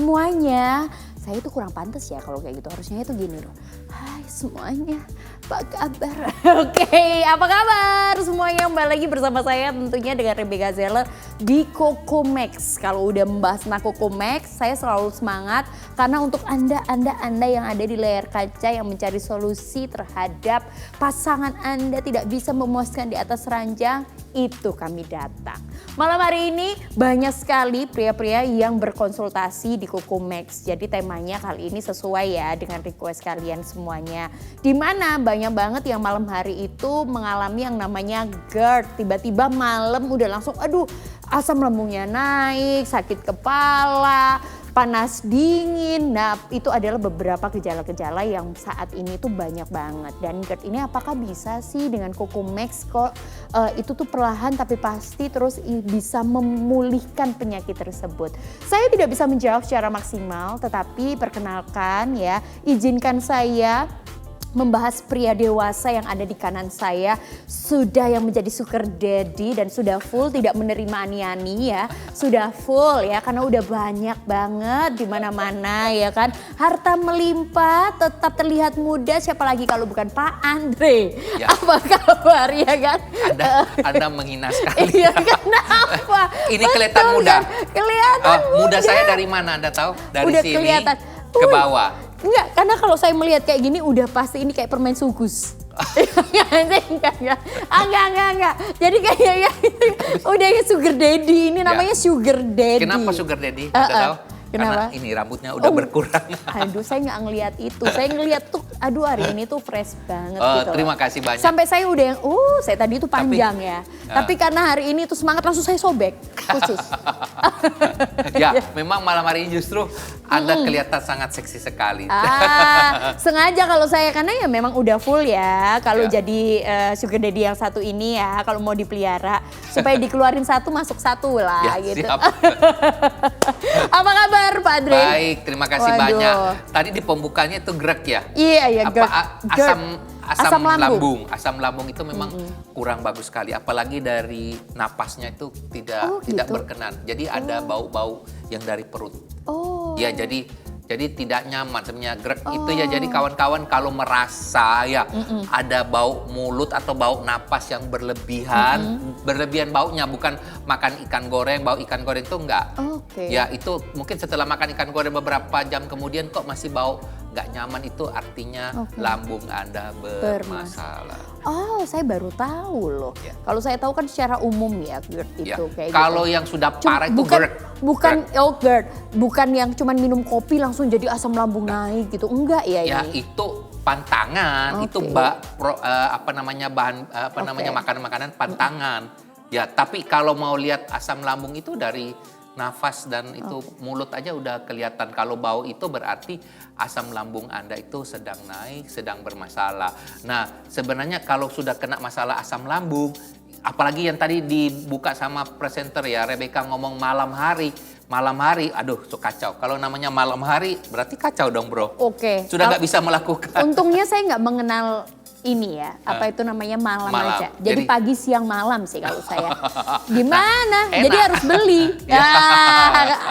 semuanya. Saya itu kurang pantas ya kalau kayak gitu. Harusnya itu gini loh. Hai semuanya, apa kabar? Oke, apa kabar semuanya? Kembali lagi bersama saya tentunya dengan Rebecca Zeller di Coco Max. Kalau udah membahas tentang Coco Max, saya selalu semangat karena untuk Anda yang ada di layar kaca yang mencari solusi terhadap pasangan Anda tidak bisa memuaskan di atas ranjang, itu kami datang. Malam hari ini banyak sekali pria-pria yang berkonsultasi di Coco Max. Jadi temanya kali ini sesuai ya dengan request kalian semuanya. Dimana banyak banget yang malam hari itu mengalami yang namanya GERD. Tiba-tiba malam udah langsung aduh asam lambungnya naik, sakit kepala, panas dingin. Nah itu adalah beberapa gejala-gejala yang saat ini tuh banyak banget. Dan GERD ini apakah bisa sih dengan Coco Max kok itu tuh perlahan tapi pasti terus bisa memulihkan penyakit tersebut. Saya tidak bisa menjawab secara maksimal, tetapi perkenalkan ya, izinkan saya membahas pria dewasa yang ada di kanan saya, sudah yang menjadi sugar daddy dan sudah full tidak menerima ani-ani ya, sudah full ya karena udah banyak banget di mana-mana ya kan, harta melimpah, tetap terlihat muda, siapa lagi kalau bukan Pak Andre. Ya. Apa kabar ya kan? Anda menghina sekali. Iya kenapa? Ini kelihatan muda. Kan? Kelihatan muda saya dari mana Anda tahu? Dari udah sini kelihatan. Ke bawah. Enggak, karena kalau saya melihat kayak gini udah pasti ini kayak permen sugus. Enggak. Jadi kayaknya udah sugar daddy, ini namanya sugar daddy. Kenapa sugar daddy? Anda tahu? Kenapa? Karena ini rambutnya udah berkurang. Aduh saya nggak ngelihat itu, saya ngelihat tuh aduh hari ini tuh fresh banget gitu. Terima kasih banyak. Sampai saya udah yang, saya tadi itu panjang ya. Tapi karena hari ini tuh semangat langsung saya sobek khusus. Ya memang malam hari ini justru Anda kelihatan sangat seksi sekali. Sengaja kalau saya, karena ya memang udah full ya. Kalau jadi sugar daddy yang satu ini ya, kalau mau dipelihara. Supaya dikeluarin satu masuk satu lah ya, gitu. Siap. Apa kabar Pak Andre? Baik, terima kasih banyak. Tadi di pembukanya itu GERD ya? Iya, GERD. Asam lambung. Asam lambung itu memang kurang bagus sekali. Apalagi dari napasnya itu tidak berkenan. Jadi ada bau-bau yang dari perut. Ya jadi tidak nyaman sebenarnya GERD itu ya. Jadi kawan-kawan kalau merasa ya ada bau mulut atau bau napas yang berlebihan, berlebihan baunya, bukan makan ikan goreng, bau ikan goreng itu enggak. Ya itu mungkin setelah makan ikan goreng beberapa jam kemudian kok masih bau nggak nyaman, itu artinya lambung Anda bermasalah. Oh, saya baru tahu loh. Ya. Kalau saya tahu kan secara umum ya GERD itu kayak kalau gitu. Yang sudah parah itu GERD. GERD. Bukan yang cuman minum kopi langsung jadi asam lambung naik gitu. Enggak ya ini. Ya itu pantangan, itu makanan-makanan pantangan. Ya, tapi kalau mau lihat asam lambung itu dari nafas dan itu mulut aja udah kelihatan. Kalau bau itu berarti asam lambung Anda itu sedang naik, sedang bermasalah. Nah, sebenarnya kalau sudah kena masalah asam lambung, apalagi yang tadi dibuka sama presenter ya, Rebecca ngomong malam hari, aduh so kacau. Kalau namanya malam hari berarti kacau dong bro. Sudah nggak bisa melakukan. Untungnya saya nggak mengenal ini ya, apa itu namanya malam aja. Jadi pagi siang malam sih kalau saya. Gimana? Jadi harus beli.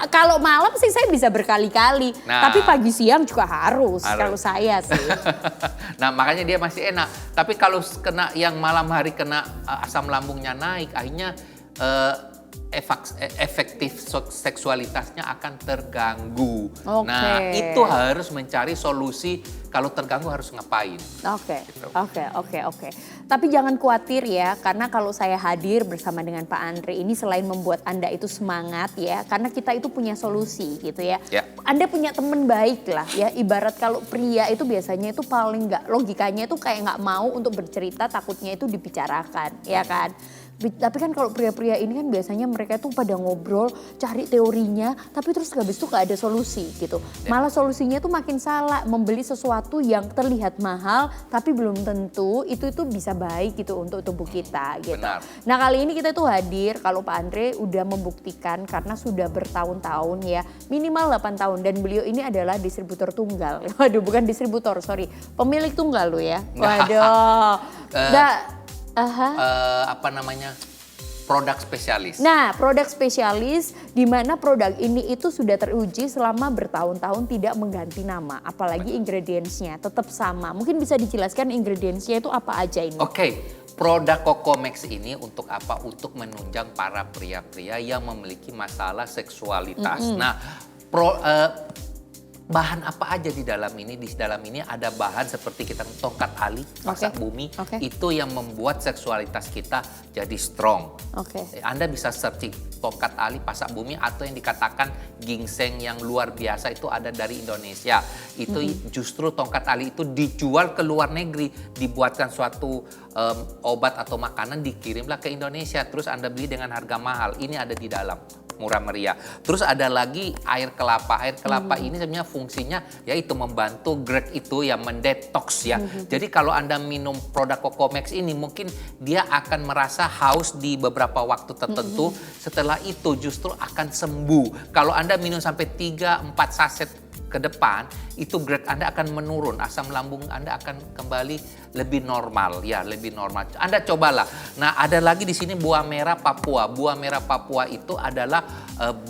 Kalau malam sih saya bisa berkali-kali. Tapi pagi siang juga harus. Kalau saya sih. Nah makanya dia masih enak. Tapi kalau kena yang malam hari kena asam lambungnya naik, akhirnya efektif seksualitasnya akan terganggu. Nah itu harus mencari solusi. Kalau terganggu harus ngapain? Oke. Tapi jangan khawatir ya, karena kalau saya hadir bersama dengan Pak Andre ini selain membuat Anda itu semangat ya, karena kita itu punya solusi gitu ya. Anda punya teman baik lah ya, ibarat kalau pria itu biasanya itu paling logikanya itu kayak nggak mau untuk bercerita, takutnya itu dibicarakan ya kan. Tapi kan kalau pria-pria ini kan biasanya mereka tuh pada ngobrol, cari teorinya, tapi terus habis itu gak ada solusi gitu. Malah solusinya tuh makin salah, membeli sesuatu yang terlihat mahal, tapi belum tentu itu bisa baik gitu untuk tubuh kita gitu. Benar. Nah kali ini kita tuh hadir, kalau Pak Andre udah membuktikan karena sudah bertahun-tahun ya, minimal 8 tahun. Dan beliau ini adalah distributor tunggal. Waduh bukan distributor, sorry, pemilik tunggal lo ya. Waduh. produk spesialis. Nah, produk spesialis di mana produk ini itu sudah teruji selama bertahun-tahun tidak mengganti nama, apalagi ingredientsnya tetap sama. Mungkin bisa dijelaskan ingredientsnya itu apa aja ini? Oke, produk Cocomax ini untuk apa? Untuk menunjang para pria-pria yang memiliki masalah seksualitas. Nah, bahan apa aja di dalam ini? Di dalam ini ada bahan seperti kita tongkat ali, pasak bumi. Itu yang membuat seksualitas kita jadi strong. Anda bisa searching tongkat ali, pasak bumi, atau yang dikatakan ginseng yang luar biasa itu ada dari Indonesia. Itu justru tongkat ali itu dijual ke luar negeri, dibuatkan suatu obat atau makanan, dikirimlah ke Indonesia. Terus Anda beli dengan harga mahal. Ini ada di dalam. Murah meriah. Terus ada lagi air kelapa. Air kelapa ini sebenarnya fungsinya yaitu membantu GERD itu yang mendetoks ya. Jadi kalau Anda minum produk Cocomax ini mungkin dia akan merasa haus di beberapa waktu tertentu. Setelah itu justru akan sembuh. Kalau Anda minum sampai 3-4 saset ke depan, itu GERD Anda akan menurun, asam lambung Anda akan kembali lebih normal, ya lebih normal. Anda cobalah. Nah, ada lagi di sini buah merah Papua. Buah merah Papua itu adalah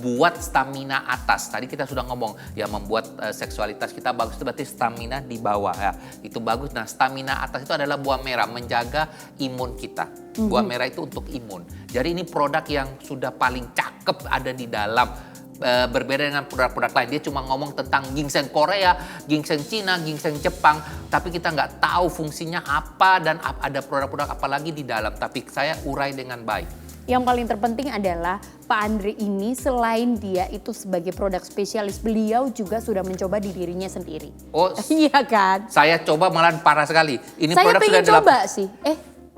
buat stamina atas. Tadi kita sudah ngomong, ya membuat seksualitas kita bagus, itu berarti stamina di bawah ya. Itu bagus. Nah, stamina atas itu adalah buah merah, menjaga imun kita. Buah merah itu untuk imun. Jadi ini produk yang sudah paling cakep ada di dalam. Berbeda dengan produk-produk lain, dia cuma ngomong tentang ginseng Korea, ginseng Cina, ginseng Jepang, tapi kita nggak tahu fungsinya apa dan ada produk-produk apa lagi di dalam. Tapi saya urai dengan baik. Yang paling terpenting adalah Pak Andre ini selain dia itu sebagai produk spesialis, beliau juga sudah mencoba di dirinya sendiri. Oh, iya kan? Saya coba malah parah sekali. Ini saya produk pengen sudah coba sih.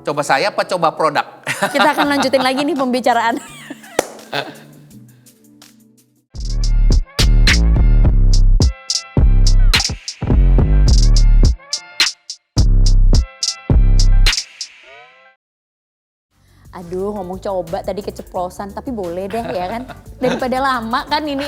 Coba saya apa coba produk? Kita akan lanjutin lagi nih pembicaraan. Aduh, ngomong coba tadi keceplosan, tapi boleh deh ya kan. Daripada lama kan ini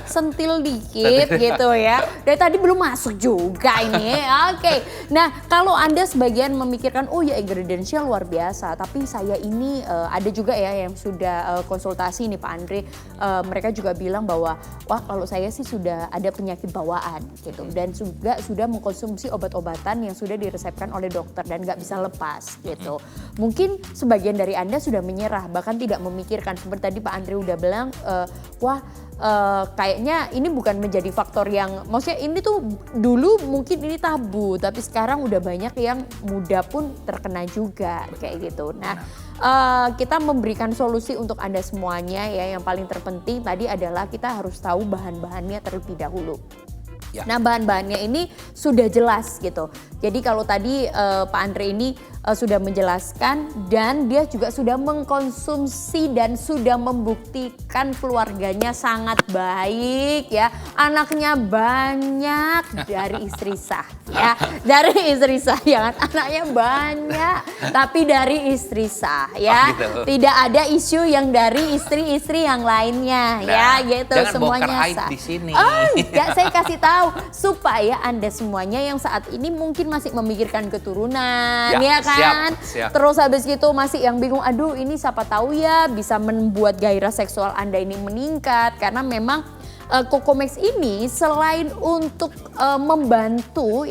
sentil dikit gitu ya. Dari tadi belum masuk juga ini. Oke. Nah, kalau Anda sebagian memikirkan, oh ya ingredientsnya luar biasa. Tapi saya ini ada juga ya yang sudah konsultasi nih Pak Andre. Mereka juga bilang bahwa, wah kalau saya sih sudah ada penyakit bawaan gitu. Dan juga sudah mengkonsumsi obat-obatan yang sudah diresepkan oleh dokter dan nggak bisa lepas gitu. Mungkin sebagian dari Anda sudah menyerah, bahkan tidak memikirkan. Seperti tadi Pak Andre udah bilang, kayaknya ini bukan menjadi faktor yang, maksudnya ini tuh dulu mungkin ini tabu, tapi sekarang udah banyak yang muda pun terkena juga kayak gitu. Nah, kita memberikan solusi untuk Anda semuanya ya. Yang paling terpenting tadi adalah kita harus tahu bahan-bahannya terlebih dahulu. Ya. Nah, bahan-bahannya ini sudah jelas gitu. Jadi kalau tadi Pak Andre ini sudah menjelaskan dan dia juga sudah mengkonsumsi dan sudah membuktikan keluarganya sangat baik ya. Anaknya banyak dari istri sah ya. Dari istri sah ya kan, anaknya banyak tapi dari istri sah ya. Gitu. Tidak ada isu yang dari istri-istri yang lainnya ya gitu, jangan semuanya bongkar aib sah. di sini. Oh, enggak, saya kasih tahu supaya Anda semuanya yang saat ini mungkin masih memikirkan keturunan ya kan. Siap. Terus habis itu masih yang bingung, aduh ini siapa tahu ya bisa membuat gairah seksual Anda ini meningkat. Karena memang Cocomax ini selain untuk membantu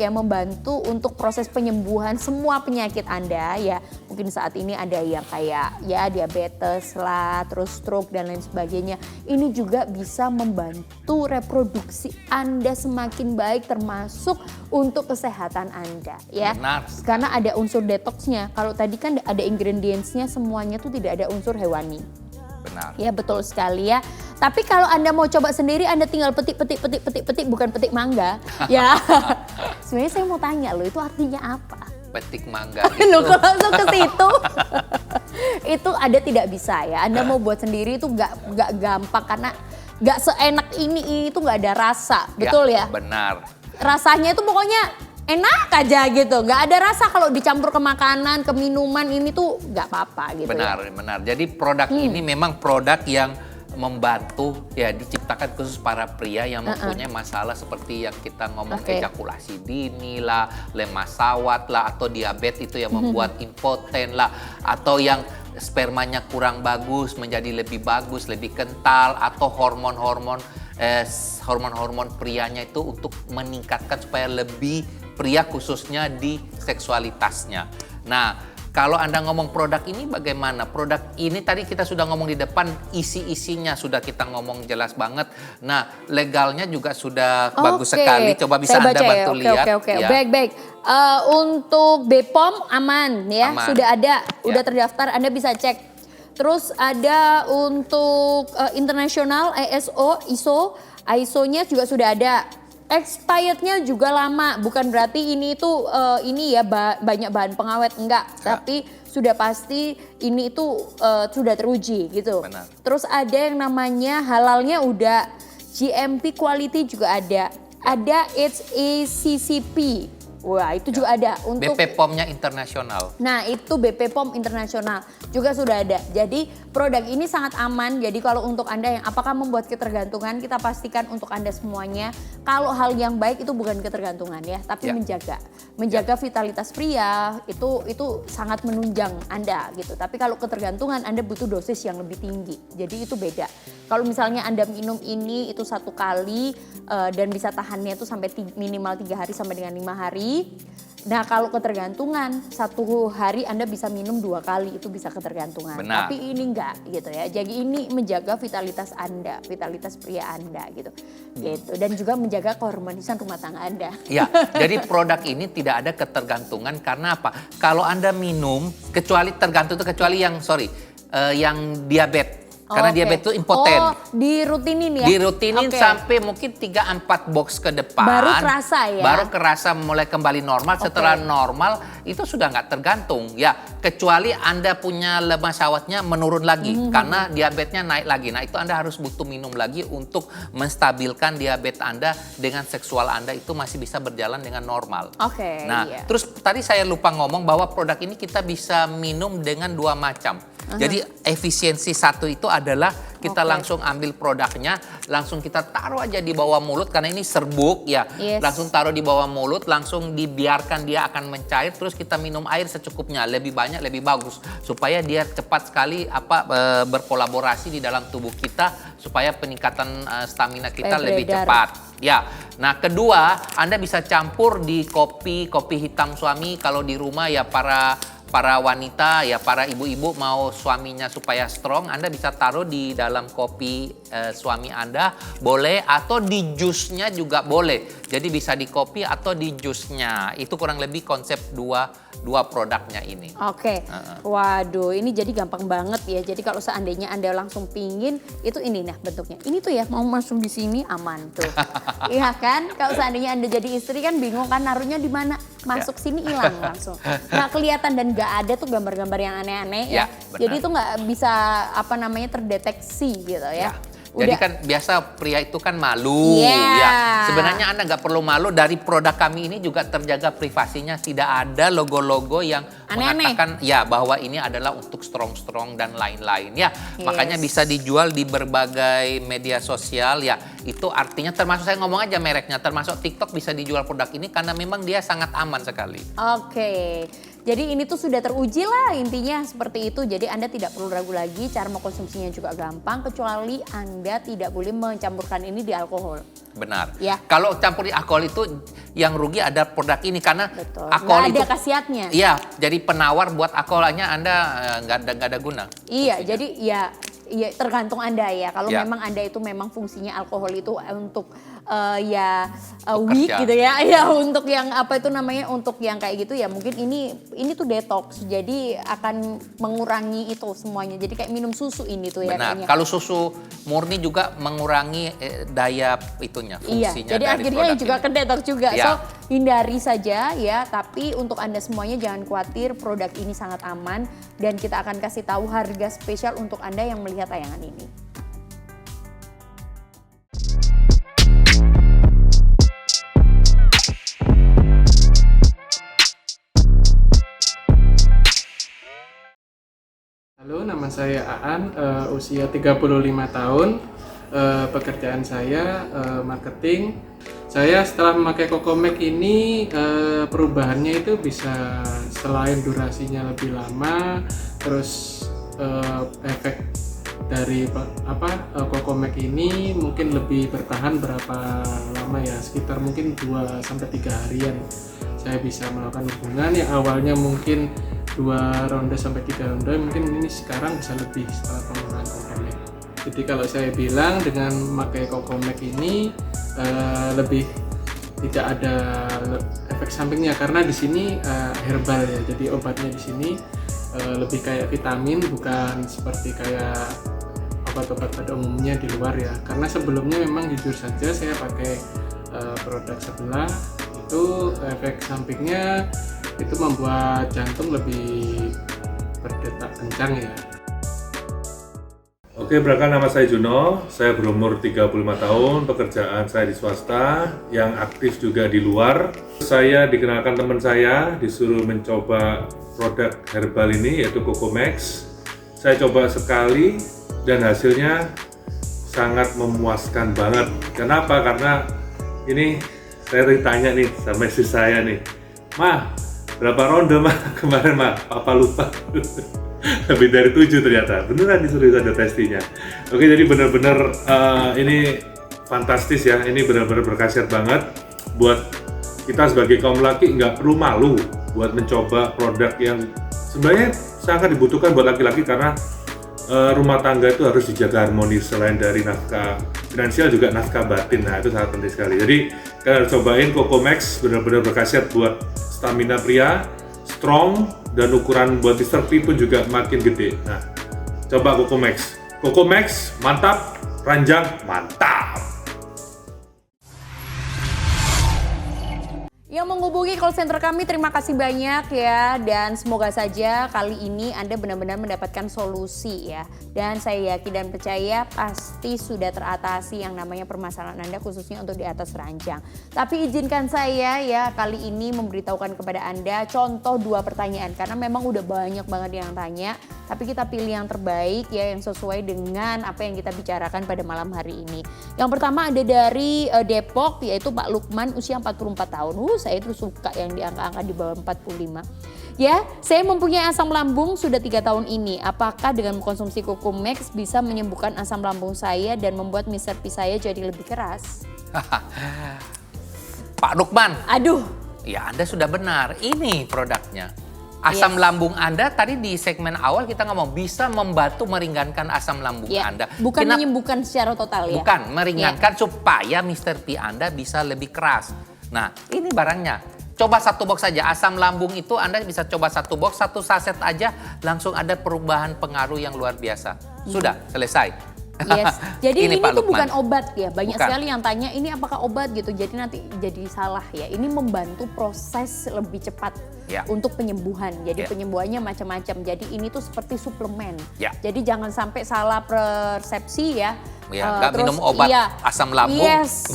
untuk proses penyembuhan semua penyakit Anda ya. Mungkin saat ini ada yang kayak ya diabetes lah, terus stroke dan lain sebagainya. Ini juga bisa membantu reproduksi Anda semakin baik, termasuk untuk kesehatan Anda ya. Benar. Karena ada unsur detoksnya. Kalau tadi kan ada ingredientsnya, semuanya tuh tidak ada unsur hewani. Benar. Ya betul sekali ya. Tapi kalau Anda mau coba sendiri, Anda tinggal petik, bukan petik mangga. Ya. Sebenarnya saya mau tanya loh, itu artinya apa? Petik mangga. Loh kok langsung ke situ? Itu ada tidak bisa ya. Anda mau buat sendiri itu nggak gampang karena nggak seenak ini itu nggak ada rasa, betul ya? Benar. Rasanya itu pokoknya enak aja gitu, nggak ada rasa kalau dicampur ke makanan, ke minuman ini tuh nggak apa-apa gitu. Benar, ya? benar. Jadi produk ini memang produk yang membantu ya, diciptakan khusus para pria yang mempunyai masalah seperti yang kita ngomong ejakulasi dini lah, lemas sawat lah, atau diabetes itu yang membuat impoten lah, atau yang spermanya kurang bagus menjadi lebih bagus, lebih kental, atau hormon-hormon prianya itu untuk meningkatkan supaya lebih pria khususnya di seksualitasnya. Nah, kalau Anda ngomong produk ini bagaimana? Produk ini tadi kita sudah ngomong di depan, isi-isinya sudah kita ngomong jelas banget. Nah, legalnya juga sudah bagus sekali. Coba bisa Anda bantu lihat. Oke. Baik. Untuk BPOM aman ya, sudah ada, udah terdaftar, Anda bisa cek. Terus ada untuk internasional, ISO-nya juga sudah ada. Expirednya juga lama, bukan berarti ini tuh ini ya banyak bahan pengawet, enggak, tapi sudah pasti ini itu sudah teruji gitu. Benar. Terus ada yang namanya halalnya udah, GMP quality juga ada HACCP. Wah, itu juga ada untuk BPOM-nya internasional. Nah, itu BPOM internasional juga sudah ada. Jadi produk ini sangat aman. Jadi kalau untuk Anda yang apakah membuat ketergantungan, kita pastikan untuk Anda semuanya kalau hal yang baik itu bukan ketergantungan ya, tapi menjaga vitalitas pria itu sangat menunjang Anda gitu. Tapi kalau ketergantungan Anda butuh dosis yang lebih tinggi. Jadi itu beda. Kalau misalnya Anda minum ini itu 1 kali dan bisa tahannya itu sampai minimal 3 hari sampai dengan 5 hari. Nah, kalau ketergantungan 1 hari Anda bisa minum 2 kali, itu bisa ketergantungan. Benar. Tapi ini enggak gitu ya. Jadi ini menjaga vitalitas Anda, vitalitas pria Anda gitu. Gitu, dan juga menjaga keharmonisan rumah tangga Anda. Ya, jadi produk ini tidak ada ketergantungan karena apa? Kalau Anda minum, kecuali tergantung itu kecuali yang yang diabetes. Karena diabetes itu impoten. Oh, dirutinin ya? Dirutinin sampai mungkin 3-4 box ke depan. Baru kerasa ya? Baru kerasa mulai kembali normal. Setelah normal itu sudah nggak tergantung. Ya, kecuali Anda punya lemak syahwatnya menurun lagi. Karena diabetesnya naik lagi. Nah, itu Anda harus butuh minum lagi untuk menstabilkan diabetes Anda dengan seksual Anda itu masih bisa berjalan dengan normal. Nah, terus tadi saya lupa ngomong bahwa produk ini kita bisa minum dengan 2 macam. Jadi efisiensi satu itu adalah kita langsung ambil produknya, langsung kita taruh aja di bawah mulut karena ini serbuk ya. Langsung taruh di bawah mulut, langsung dibiarkan dia akan mencair, terus kita minum air secukupnya, lebih banyak lebih bagus supaya dia cepat sekali berkolaborasi di dalam tubuh kita supaya peningkatan stamina kita lebih cepat. Ya. Nah, kedua, Anda bisa campur di kopi hitam suami kalau di rumah ya para wanita ya, para ibu-ibu mau suaminya supaya strong, Anda bisa taruh di dalam kopi suami Anda boleh, atau di jusnya juga boleh. Jadi bisa di kopi atau di jusnya. Itu kurang lebih konsep dua produknya ini. Waduh, ini jadi gampang banget ya. Jadi kalau seandainya Anda langsung pingin, itu ini nah bentuknya. Ini tuh ya mau masuk di sini aman tuh. Iya kan? Kalau seandainya Anda jadi istri kan bingung kan naruhnya di mana? Masuk sini hilang langsung. Nggak kelihatan dan nggak ada tuh gambar-gambar yang aneh-aneh ya. Jadi itu nggak bisa terdeteksi gitu ya. Jadi kan biasa pria itu kan malu ya. Sebenarnya Anda nggak perlu malu, dari produk kami ini juga terjaga privasinya, tidak ada logo-logo yang mengatakan ya bahwa ini adalah untuk strong dan lain-lain ya. Makanya bisa dijual di berbagai media sosial ya. Itu artinya termasuk saya ngomong aja mereknya, termasuk TikTok bisa dijual produk ini karena memang dia sangat aman sekali. Jadi ini tuh sudah teruji lah intinya seperti itu. Jadi Anda tidak perlu ragu lagi, cara mengkonsumsinya juga gampang kecuali Anda tidak boleh mencampurkan ini di alkohol. Benar. Ya. Kalau campur di alkohol itu yang rugi ada produk ini karena alkohol itu ada khasiatnya. Iya, jadi penawar buat alkoholnya Anda nggak ada guna. Iya, jadi ya tergantung Anda ya. Kalau memang Anda itu memang fungsinya alkohol itu untuk weak gitu ya. Ya untuk yang untuk yang kayak gitu ya mungkin ini tuh detox. Jadi akan mengurangi itu semuanya. Jadi kayak minum susu ini tuh ya. Benar. Kalau susu murni juga mengurangi daya itunya, fungsinya. Jadi akhirnya juga ke detox juga. So hindari saja ya. Tapi untuk Anda semuanya jangan khawatir, produk ini sangat aman dan kita akan kasih tahu harga spesial untuk Anda yang melihat tayangan ini. Halo, nama saya Aan, usia 35 tahun, pekerjaan saya marketing. Saya setelah memakai Cocomac ini perubahannya itu bisa selain durasinya lebih lama, terus efek dari Cocomax ini mungkin lebih bertahan berapa lama ya, sekitar mungkin 2-3 harian saya bisa melakukan hubungan yang awalnya mungkin 2 ronde sampai 3 ronde, mungkin ini sekarang bisa lebih setelah penggunaan Cocomax. Jadi kalau saya bilang dengan memakai Cocomax ini lebih tidak ada efek sampingnya karena di sini herbal ya, jadi obatnya di sini lebih kayak vitamin, bukan seperti kayak obat-obat pada umumnya di luar ya. Karena sebelumnya memang jujur saja saya pakai produk sebelah itu efek sampingnya itu membuat jantung lebih berdetak kencang ya. Oke, perkenalkan nama saya Juno, saya berumur 35 tahun, pekerjaan saya di swasta, yang aktif juga di luar. Saya dikenalkan teman saya, disuruh mencoba produk herbal ini yaitu Cocomax. Saya coba sekali dan hasilnya sangat memuaskan banget. Kenapa? Karena ini saya ditanya nih sama istri saya nih, "Mah, berapa ronde mah kemarin mah? Papa lupa." Lebih dari 7 ternyata, beneran disuruh ada testinya. Oke, jadi bener-bener ini fantastis ya, ini bener-bener berkhasiat banget buat kita sebagai kaum laki. Nggak perlu malu buat mencoba produk yang sebenarnya sangat dibutuhkan buat laki-laki karena rumah tangga itu harus dijaga harmonis. Selain dari nafkah finansial juga nafkah batin, nah itu sangat penting sekali. Jadi kalian harus cobain Cocomax, benar-benar berkhasiat buat stamina pria, strong, dan ukuran buat Mr. P pun juga makin gede. Nah, coba Cocomax. Cocomax mantap, ranjang mantap. Yang menghubungi call center kami, terima kasih banyak ya, dan semoga saja kali ini Anda benar-benar mendapatkan solusi ya. Dan saya yakin dan percaya pasti sudah teratasi yang namanya permasalahan Anda khususnya untuk di atas ranjang. Tapi izinkan saya ya kali ini memberitahukan kepada Anda contoh 2 pertanyaan karena memang udah banyak banget yang tanya. Tapi kita pilih yang terbaik ya, yang sesuai dengan apa yang kita bicarakan pada malam hari ini. Yang pertama ada dari Depok, yaitu Pak Lukman, usia 44 tahun. Saya itu suka yang di angka-angka di bawah 45. Ya, saya mempunyai asam lambung sudah 3 tahun ini. Apakah dengan mengkonsumsi Cocomax bisa menyembuhkan asam lambung saya dan membuat Mr. P saya jadi lebih keras? Pak Lukman. Aduh. Ya, Anda sudah benar. Ini produknya. Asam lambung Anda tadi di segmen awal kita ngomong bisa membantu meringankan asam lambung Anda. Bukan menyembuhkan secara total ya. Bukan, meringankan supaya Mr. P Anda bisa lebih keras. Nah, ini barangnya. Coba 1 box saja. Asam lambung itu Anda bisa coba 1 box, 1 saset aja langsung ada perubahan pengaruh yang luar biasa. Sudah, selesai. Yes. Jadi ini Pak tuh Lukman. bukan obat ya. Banyak Bukan. sekali yang tanya ini apakah obat gitu. Jadi nanti jadi salah ya. Ini membantu proses lebih cepat untuk penyembuhan. Jadi penyembuhannya macam-macam. Jadi ini tuh seperti suplemen. Jadi jangan sampai salah persepsi ya. Nggak minum obat asam lambung,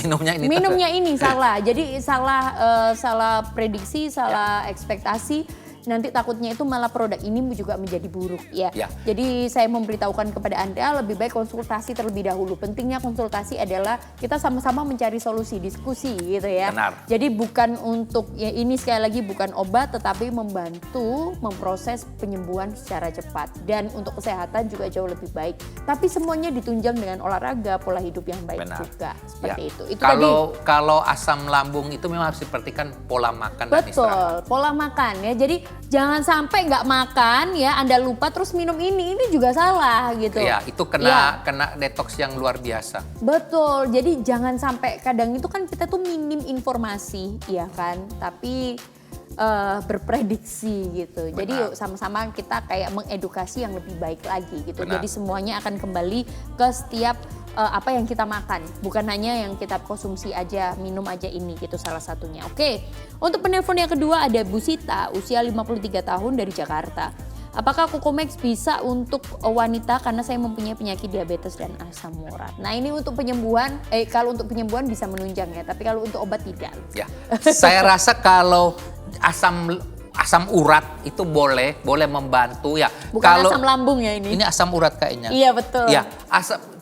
minumnya ini. Salah. Jadi salah prediksi, salah ekspektasi. Nanti takutnya itu malah produk ini juga menjadi buruk ya. Jadi saya memberitahukan kepada Anda lebih baik konsultasi terlebih dahulu. Pentingnya konsultasi adalah kita sama-sama mencari solusi, diskusi gitu ya. Benar. Jadi bukan untuk ya ini sekali lagi bukan obat tetapi membantu memproses penyembuhan secara cepat dan untuk kesehatan juga jauh lebih baik. Tapi semuanya ditunjang dengan olahraga, pola hidup yang baik juga. Seperti itu. Itu kalau asam lambung itu memang harus diperhatikan pola makan dan istirahat. Betul, pola makan ya. Jadi jangan sampai nggak makan ya, Anda lupa terus minum ini juga salah gitu. Iya, itu kena detox yang luar biasa. Betul, jadi jangan sampai kadang itu kan kita tuh minim informasi ya kan, tapi berprediksi gitu. Jadi yuk sama-sama kita kayak mengedukasi yang lebih baik lagi gitu. Jadi semuanya akan kembali ke setiap apa yang kita makan, bukan hanya yang kita konsumsi aja, minum aja ini gitu salah satunya. Oke, untuk penelpon yang kedua ada Bu Sita, usia 53 tahun dari Jakarta. Apakah Cocomax bisa untuk wanita karena saya mempunyai penyakit diabetes dan asam urat. Nah ini untuk penyembuhan, kalau untuk penyembuhan bisa menunjang ya, tapi kalau untuk obat tidak. Ya, saya rasa kalau asam urat itu boleh membantu ya. Bukan kalau asam lambung ya ini. Ini asam urat kayaknya. Iya betul. Ya,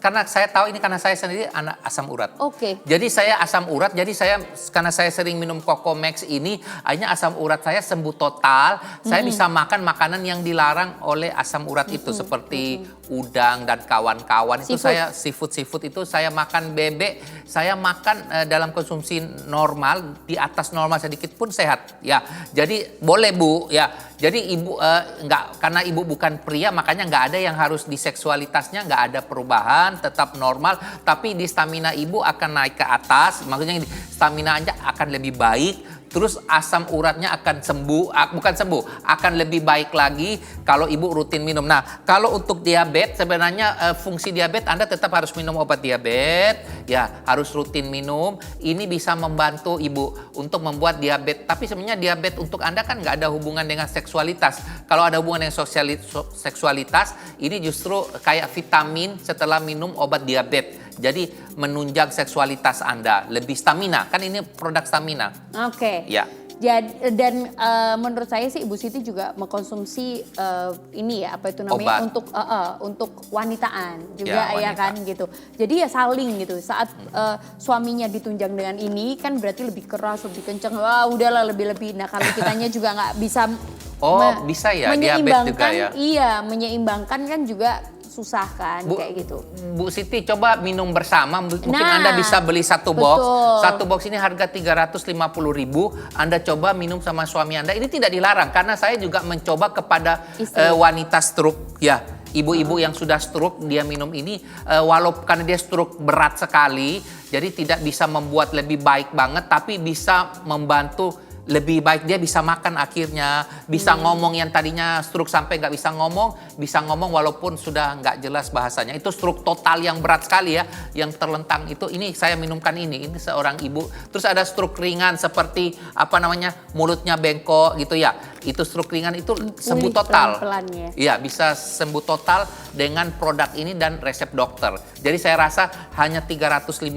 karena saya tahu ini karena saya sendiri anak asam urat. Oke. Jadi saya asam urat, jadi saya karena saya sering minum Cocomax ini, akhirnya asam urat saya sembuh total. Saya bisa makan makanan yang dilarang oleh asam urat itu seperti udang dan kawan-kawan. Itu saya seafood itu saya makan bebek, saya makan dalam konsumsi normal, di atas normal sedikit pun sehat. Ya, jadi boleh Bu, ya. Jadi ibu nggak, karena ibu bukan pria, makanya nggak ada yang harus di seksualitasnya, nggak ada perubahan, tetap normal. Tapi di stamina ibu akan naik ke atas, maksudnya stamina nya akan lebih baik. Terus asam uratnya akan sembuh, bukan sembuh, akan lebih baik lagi kalau ibu rutin minum. Nah, kalau untuk diabetes sebenarnya fungsi diabetes Anda tetap harus minum obat diabetes, ya harus rutin minum. Ini bisa membantu ibu untuk membuat diabetes. Tapi sebenarnya diabetes untuk Anda kan nggak ada hubungan dengan seksualitas. Kalau ada hubungan dengan seksualitas, ini justru kayak vitamin setelah minum obat diabetes. Jadi menunjang seksualitas Anda, lebih stamina. Kan ini produk stamina. Oke. Ya. Jadi, dan menurut saya sih Ibu Siti juga mengkonsumsi ini ya, apa itu namanya, untuk wanitaan juga ya kan gitu. Jadi ya saling gitu. Saat suaminya ditunjang dengan ini kan berarti lebih keras, lebih kenceng. Wah udahlah lebih-lebih. Nah kalau kitanya juga nggak bisa bisa ya, diabetes juga ya. Iya, menyeimbangkan kan juga susah kan kayak gitu. Bu Siti coba minum bersama, mungkin Anda bisa beli satu box. Satu box ini harga 350.000. Anda coba minum sama suami Anda. Ini tidak dilarang karena saya juga mencoba kepada wanita stroke ya. Ibu-ibu yang sudah stroke dia minum ini walaupun karena dia stroke berat sekali, jadi tidak bisa membuat lebih baik banget tapi bisa membantu lebih baik, dia bisa makan akhirnya, bisa ngomong yang tadinya stroke sampai nggak bisa ngomong walaupun sudah nggak jelas bahasanya. Itu stroke total yang berat sekali ya, yang terlentang itu. Ini saya minumkan ini seorang ibu. Terus ada stroke ringan seperti apa namanya, mulutnya bengkok gitu ya. Itu stroke ringan itu sembuh total. Iya, bisa sembuh total dengan produk ini dan resep dokter. Jadi saya rasa hanya 350.000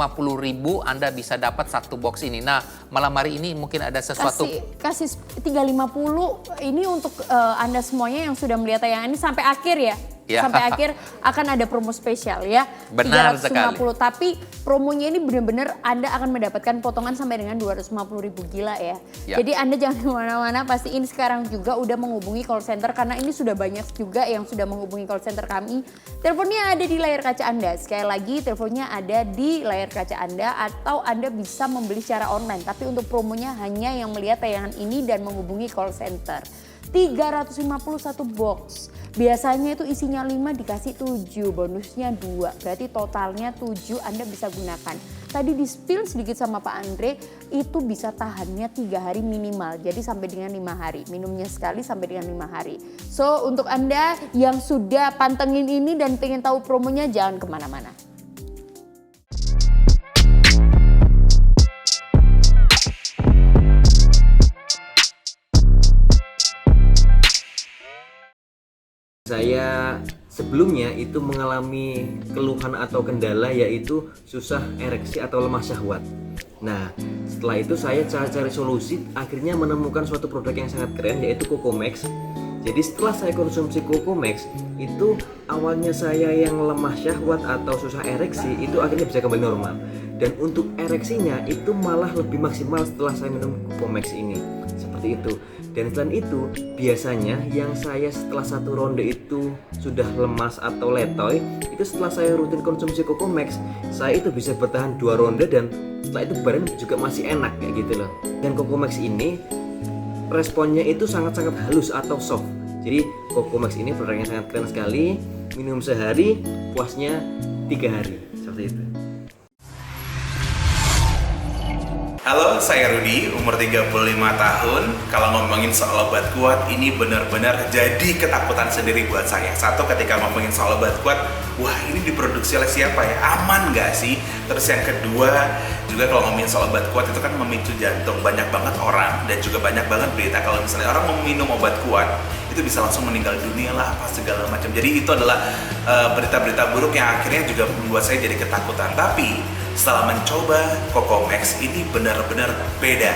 Anda bisa dapat satu box ini. Nah, malam hari ini mungkin ada sesuatu. Kasih 350 ini untuk Anda semuanya yang sudah melihat tayangan ini sampai akhir ya. Sampai akhir akan ada promo spesial ya. Benar 350. sekali. Tapi promonya ini benar-benar Anda akan mendapatkan potongan sampai dengan 250.000, gila ya. Jadi Anda jangan kemana-mana, pastiin sekarang juga udah menghubungi call center karena ini sudah banyak juga yang sudah menghubungi call center kami. Teleponnya ada di layar kaca Anda. Sekali lagi teleponnya ada di layar kaca Anda atau Anda bisa membeli secara online. Tapi untuk promonya hanya yang melihat tayangan ini dan menghubungi call center. 351 box. Biasanya itu isinya 5 dikasih 7, bonusnya 2. Berarti totalnya 7 Anda bisa gunakan. Tadi di spill sedikit sama Pak Andre, itu bisa tahannya 3 hari minimal. Jadi sampai dengan 5 hari. Minumnya sekali sampai dengan 5 hari. So untuk Anda yang sudah pantengin ini dan pengen tahu promonya, jangan kemana-mana. Saya sebelumnya itu mengalami keluhan atau kendala yaitu susah ereksi atau lemah syahwat. Nah, setelah itu saya cari solusi, akhirnya menemukan suatu produk yang sangat keren yaitu Cocomax. Jadi setelah saya konsumsi Cocomax, itu awalnya saya yang lemah syahwat atau susah ereksi itu akhirnya bisa kembali normal. Dan untuk ereksinya itu malah lebih maksimal setelah saya minum Cocomax ini. Seperti itu. Dan selain itu, biasanya yang saya setelah satu ronde itu sudah lemas atau letoy, itu setelah saya rutin konsumsi Cocomax, saya itu bisa bertahan 2 ronde dan setelah itu badan juga masih enak kayak gitu loh. Dan Cocomax ini responnya itu sangat-sangat halus atau soft. Jadi Cocomax ini produknya sangat keren sekali, minum sehari, puasnya 3 hari, seperti itu. Halo, saya Rudi, umur 35 tahun. Kalau ngomongin soal obat kuat, ini benar-benar jadi ketakutan sendiri buat saya. Satu, ketika ngomongin soal obat kuat, wah ini diproduksi oleh siapa ya? Aman nggak sih? Terus yang kedua, juga kalau ngomongin soal obat kuat itu kan memicu jantung. Banyak banget orang dan juga banyak banget berita kalau misalnya orang mau minum obat kuat, itu bisa langsung meninggal dunia lah, apa segala macam. Jadi itu adalah berita-berita buruk yang akhirnya juga membuat saya jadi ketakutan. Tapi setelah mencoba Cocomax ini benar-benar beda.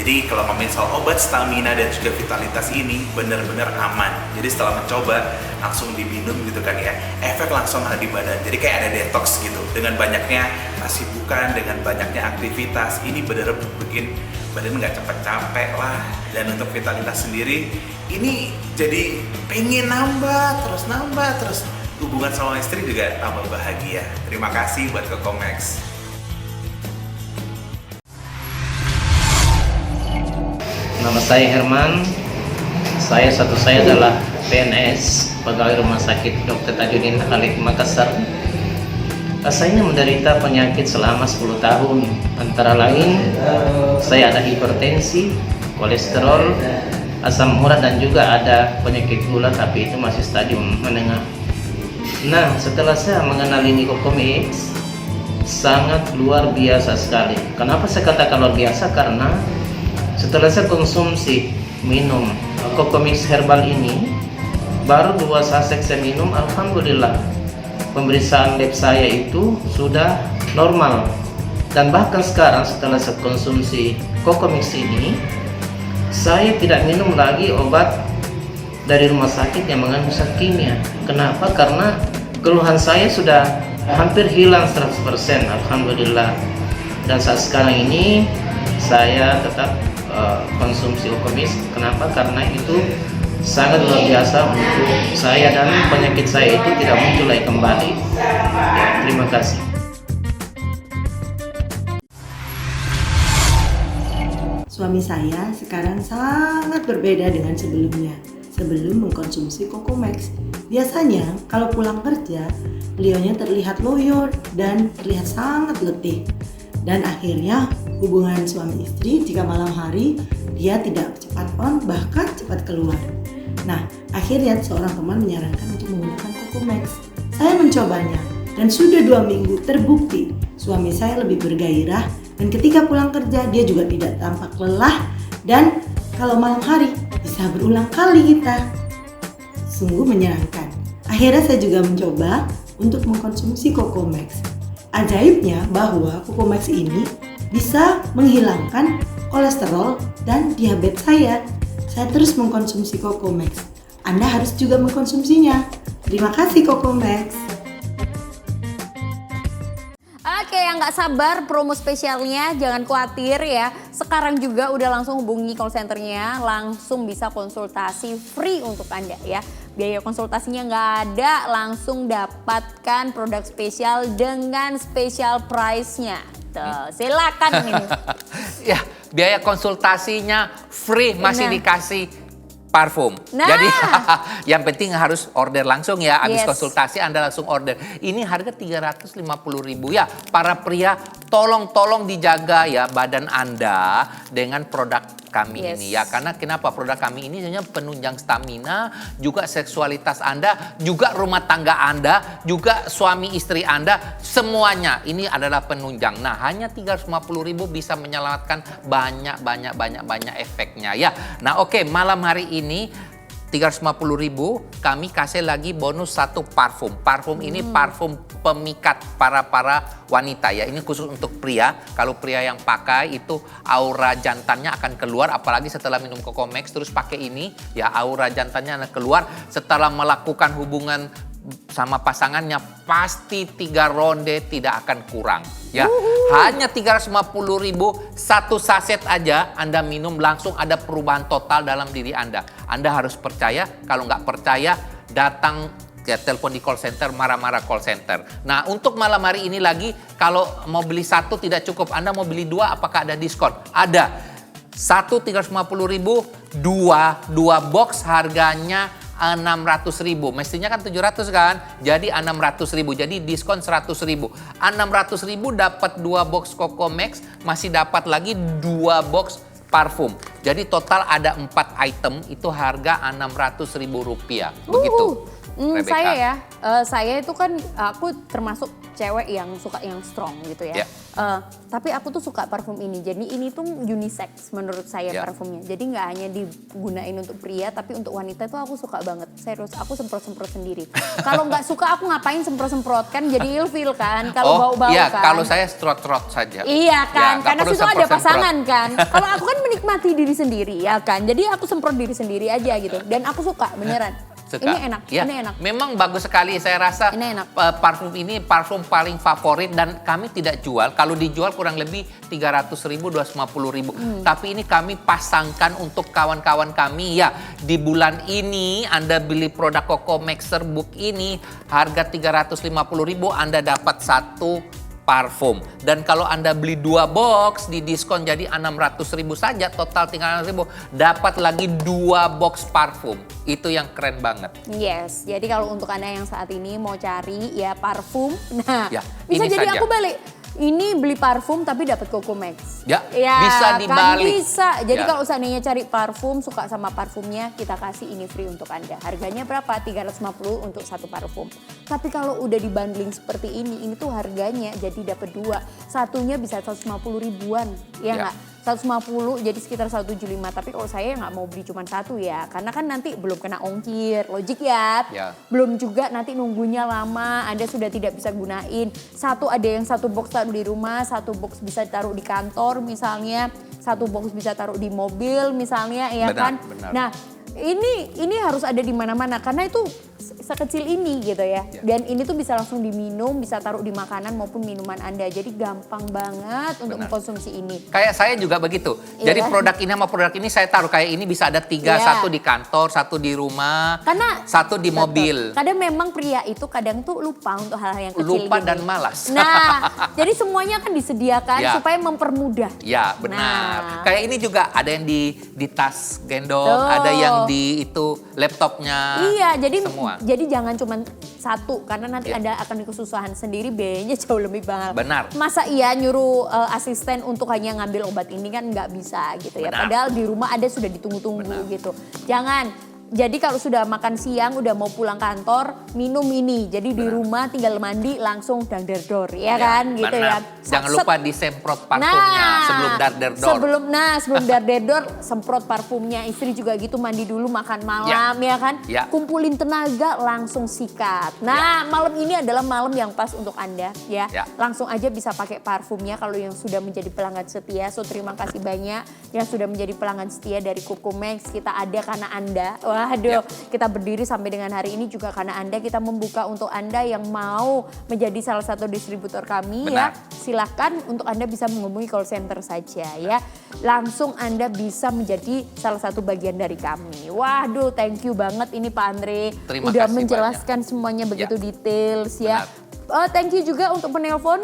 Jadi kalau ngomongin soal obat stamina dan juga vitalitas ini benar-benar aman. Jadi setelah mencoba langsung diminum gitu kan ya, efek langsung ada di badan. Jadi kayak ada detox gitu. Dengan banyaknya kesibukan, dengan banyaknya aktivitas, ini benar-benar bikin badan nggak cepet capek lah. Dan untuk vitalitas sendiri, ini jadi pengen nambah terus. Hubungan sama istri juga tambah bahagia. Terima kasih buat Cocomax. Nama saya Herman, saya adalah PNS, pegawai Rumah Sakit Dr. Tajudin Khalid Makassar. Saya ini menderita penyakit selama 10 tahun, antara lain saya ada hipertensi, kolesterol, asam urat dan juga ada penyakit gula, tapi itu masih stadium menengah. Nah, setelah saya mengenali Cocomax, sangat luar biasa sekali. Kenapa saya katakan luar biasa? Karena setelah saya konsumsi minum Cocomax herbal ini, baru 2 saset saya minum, alhamdulillah pemeriksaan lab saya itu sudah normal. Dan bahkan sekarang setelah saya konsumsi Cocomax ini, saya tidak minum lagi obat dari rumah sakit yang mengandung zat kimia. Kenapa? Karena keluhan saya sudah hampir hilang 100%, alhamdulillah. Dan saat sekarang ini saya tetap konsumsi Cocomax. Kenapa? Karena itu sangat luar biasa untuk saya dan penyakit saya itu tidak muncul lagi kembali. Ya, terima kasih. Suami saya sekarang sangat berbeda dengan sebelumnya. Sebelum mengkonsumsi Cocomax, biasanya kalau pulang kerja, beliaunya terlihat loyo dan terlihat sangat letih. Dan akhirnya hubungan suami istri jika malam hari dia tidak cepat on, bahkan cepat keluar. Nah, akhirnya seorang teman menyarankan untuk menggunakan Cocomax. Saya mencobanya dan sudah 2 minggu terbukti suami saya lebih bergairah, dan ketika pulang kerja dia juga tidak tampak lelah, dan kalau malam hari bisa berulang kali kita. Sungguh menyenangkan. Akhirnya saya juga mencoba untuk mengkonsumsi Cocomax. Ajaibnya bahwa Cocomax ini bisa menghilangkan kolesterol dan diabetes saya. Saya terus mengkonsumsi Cocomax. Anda harus juga mengkonsumsinya. Terima kasih Cocomax. Oke, yang nggak sabar promo spesialnya, jangan khawatir ya. Sekarang juga udah langsung hubungi call centernya, langsung bisa konsultasi free untuk Anda ya. Biaya konsultasinya nggak ada, langsung dapatkan produk spesial dengan special price-nya. Tuh, silakan ini. Ya, biaya konsultasinya free, masih dikasih parfum. Nah. Jadi yang penting harus order langsung ya. Habis Yes. konsultasi Anda langsung order. Ini harga 350.000 ya. Para pria tolong dijaga ya badan Anda dengan produk kami ini ya. Karena kenapa produk kami ini hanya penunjang stamina, juga seksualitas Anda, juga rumah tangga Anda, juga suami istri Anda, semuanya ini adalah penunjang. Nah, hanya 350.000 bisa menyelamatkan banyak efeknya ya. Nah, oke, malam hari ini 350.000 kami kasih lagi bonus 1 parfum. Parfum ini parfum pemikat para wanita ya. Ini khusus untuk pria. Kalau pria yang pakai itu aura jantannya akan keluar, apalagi setelah minum Cocomax terus pakai ini ya, aura jantannya akan keluar. Setelah melakukan hubungan sama pasangannya pasti 3 ronde tidak akan kurang ya. Hanya 350.000 1 saset aja Anda minum, langsung ada perubahan total dalam diri Anda. Anda harus percaya. Kalau nggak percaya datang ya, telepon di call center, marah-marah call center. Nah, untuk malam hari ini lagi, kalau mau beli 1 tidak cukup, Anda mau beli 2, apakah ada diskon? Ada. 1 350.000, 2 box harganya 600.000. Mestinya kan 700 kan? Jadi 600.000. Jadi diskon 100.000. 600.000 dapat 2 box Cocomax, masih dapat lagi 2 box parfum. Jadi total ada 4 item, itu harga Rp600.000. Begitu. Saya ya, saya itu kan aku termasuk cewek yang suka yang strong gitu ya. Tapi aku tuh suka parfum ini. Jadi ini tuh unisex menurut saya parfumnya. Jadi nggak hanya digunain untuk pria, tapi untuk wanita tuh aku suka banget. Serius, aku semprot-semprot sendiri. Kalau nggak suka aku ngapain semprot-semprot, kan jadi ilfil kan. Kalau bau-bau iya, kan. kalau saya trot-trot saja. Iya kan, Ya, karena perlu situ ada semprot-semprot. pasangan kan. Kalau aku kan menikmati diri sendiri ya kan. Jadi aku semprot diri sendiri aja gitu. Dan aku suka beneran. Suka. Ini enak, Ya, ini enak. memang bagus sekali. Saya rasa Ini enak. Parfum ini parfum paling favorit dan kami tidak jual. Kalau dijual kurang lebih 300.000, 250.000. Tapi ini kami pasangkan untuk kawan-kawan kami ya. Di bulan ini Anda beli produk Coco Maxer Book ini harga 350.000, Anda dapat 1 parfum. Dan kalau Anda beli 2 box di diskon jadi 600.000 saja, total 300.000, dapat lagi 2 box parfum. Itu yang keren banget. Yes, jadi kalau untuk Anda yang saat ini mau cari ya parfum, nah Ya, bisa ini jadi saja. aku balik. Ini beli parfum tapi dapat Coco Max. Ya, bisa dibalik. Kan bisa. Jadi Ya. kalau seandainya cari parfum, suka sama parfumnya, kita kasih ini free untuk Anda. Harganya berapa? 350 untuk 1 parfum. Tapi kalau udah dibundling seperti ini tuh harganya jadi dapat 2. Satunya bisa 150 ribuan, ya Ya. nggak? 150 jadi sekitar 175. Tapi kalau saya nggak mau beli cuma 1 ya, karena kan nanti belum kena ongkir, logik ya. Ya. Belum juga nanti nunggunya lama, Anda sudah tidak bisa gunain. Ada yang 1 box taruh di rumah, 1 box bisa taruh di kantor misalnya, 1 box bisa taruh di mobil misalnya, ya Benar, kan? benar. Nah, ini harus ada di mana-mana karena itu sekecil ini gitu ya. Dan ini tuh bisa langsung diminum, bisa taruh di makanan maupun minuman Anda. Jadi gampang banget untuk Benar. mengkonsumsi ini. Kayak saya juga begitu. Iya Jadi kan? produk ini sama produk ini saya taruh kayak ini bisa ada 3, Iya. 1 di kantor, 1 di rumah, Karena 1 di mobil. Kadang memang pria itu kadang tuh lupa untuk hal-hal yang kecil Lupa gini. dan malas. Nah, jadi semuanya kan disediakan Ya. supaya mempermudah. Ya, benar. Nah. Kayak ini juga ada yang di tas gendong, Tuh. ada yang di itu laptopnya. Iya, semua. jadi jangan cuma 1 karena nanti Ya. Anda akan kesusahan sendiri, biayanya jauh lebih mahal. Benar. Masa iya nyuruh asisten untuk hanya ngambil obat ini kan nggak bisa gitu ya. Benar. Padahal di rumah ada sudah ditunggu-tunggu gitu. Jangan. Jadi kalau sudah makan siang, udah mau pulang kantor, minum ini. Jadi di rumah tinggal mandi langsung darderdor, ya kan gitu ya. benar. Jangan Set. lupa disemprot parfumnya sebelum darderdor. Sebelum darderdor semprot parfumnya. Istri juga gitu, mandi dulu, makan malam ya kan. Ya. Kumpulin tenaga langsung sikat. Nah, malam ini adalah malam yang pas untuk Anda ya. Ya. Langsung aja bisa pakai parfumnya kalau yang sudah menjadi pelanggan setia. So terima kasih banyak yang sudah menjadi pelanggan setia dari Coco Max. Kita ada karena Anda. Waduh, kita berdiri sampai dengan hari ini juga karena Anda. Kita membuka untuk Anda yang mau menjadi salah satu distributor kami. Benar. Ya. Silakan untuk Anda bisa menghubungi call center saja ya. Langsung Anda bisa menjadi salah satu bagian dari kami. Waduh, thank you banget ini Pak Andre. Terima Udah kasih menjelaskan semuanya begitu Ya. details ya. Thank you juga untuk penelpon.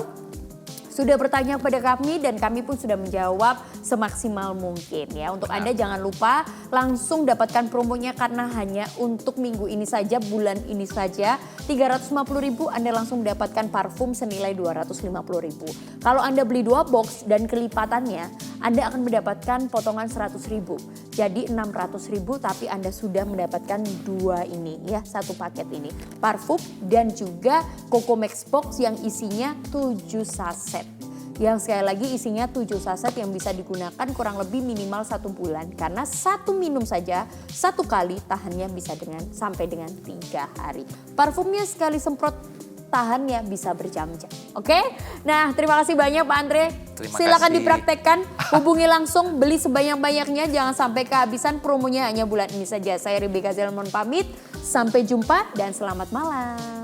Sudah bertanya kepada kami dan kami pun sudah menjawab semaksimal mungkin ya. Untuk Anda jangan lupa langsung dapatkan promonya karena hanya untuk minggu ini saja, bulan ini saja. 350.000 Anda langsung mendapatkan parfum senilai 250.000. Kalau Anda beli 2 box dan kelipatannya, Anda akan mendapatkan potongan 100.000. Jadi 600.000 tapi Anda sudah mendapatkan 2 ini ya, 1 paket ini. Parfum dan juga Coco Max Box yang isinya 7 saset. Yang sekali lagi isinya 7 saset yang bisa digunakan kurang lebih minimal 1 bulan. Karena 1 minum saja, 1 kali tahannya bisa sampai dengan 3 hari. Parfumnya sekali semprot tahannya bisa berjam-jam. Oke? Nah, terima kasih banyak Pak Andre. Terima Silakan kasih. dipraktekkan, hubungi langsung, beli sebanyak-banyaknya, jangan sampai kehabisan, promonya hanya bulan ini saja. Saya Rebecca Zelmon pamit, sampai jumpa dan selamat malam.